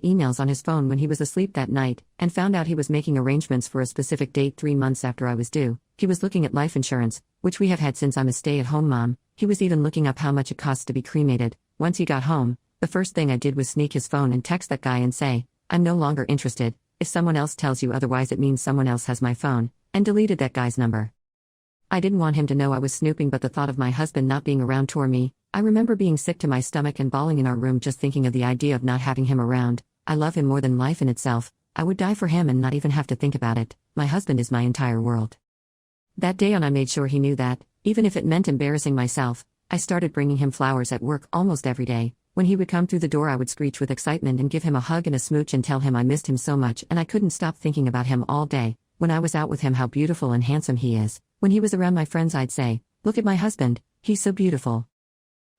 emails on his phone when he was asleep that night, and found out he was making arrangements for a specific date 3 months after I was due. He was looking at life insurance, which we have had since I'm a stay-at-home mom. He was even looking up how much it costs to be cremated. Once he got home, the first thing I did was sneak his phone and text that guy and say, "I'm no longer interested. If someone else tells you otherwise, it means someone else has my phone," and deleted that guy's number. I didn't want him to know I was snooping, but the thought of my husband not being around tore me. I remember being sick to my stomach and bawling in our room just thinking of the idea of not having him around. I love him more than life in itself. I would die for him and not even have to think about it. My husband is my entire world. That day on, I made sure he knew that, even if it meant embarrassing myself. I started bringing him flowers at work almost every day. When he would come through the door, I would screech with excitement and give him a hug and a smooch and tell him I missed him so much and I couldn't stop thinking about him all day. When I was out with him, how beautiful and handsome he is. When he was around my friends, I'd say, "Look at my husband, he's so beautiful."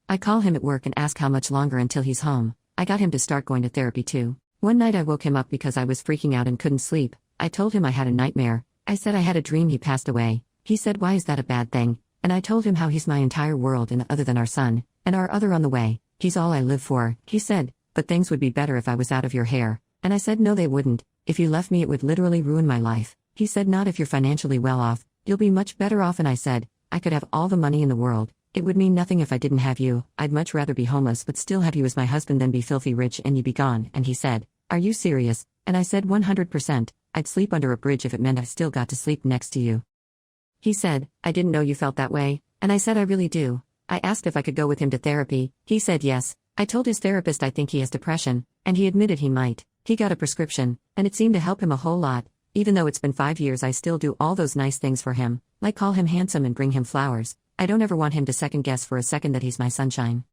I call him at work and ask how much longer until he's home. I got him to start going to therapy too. One night I woke him up because I was freaking out and couldn't sleep. I told him I had a nightmare. I said I had a dream he passed away. He said, "Why is that a bad thing?" And I told him how he's my entire world and other than our son, and our other on the way. He's all I live for. He said, "But things would be better if I was out of your hair." And I said, "No, they wouldn't. If you left me, it would literally ruin my life." He said, "Not if you're financially well off. You'll be much better off." And I said, "I could have all the money in the world. It would mean nothing if I didn't have you. I'd much rather be homeless but still have you as my husband than be filthy rich and you be gone." And he said, "Are you serious?" And I said, 100%. I'd sleep under a bridge if it meant I still got to sleep next to you. He said, "I didn't know you felt that way." And I said, "I really do." I asked if I could go with him to therapy. He said yes. I told his therapist I think he has depression, and he admitted he might. He got a prescription, and it seemed to help him a whole lot. Even though it's been 5 years, I still do all those nice things for him, like call him handsome and bring him flowers. I don't ever want him to second guess for a second that he's my sunshine.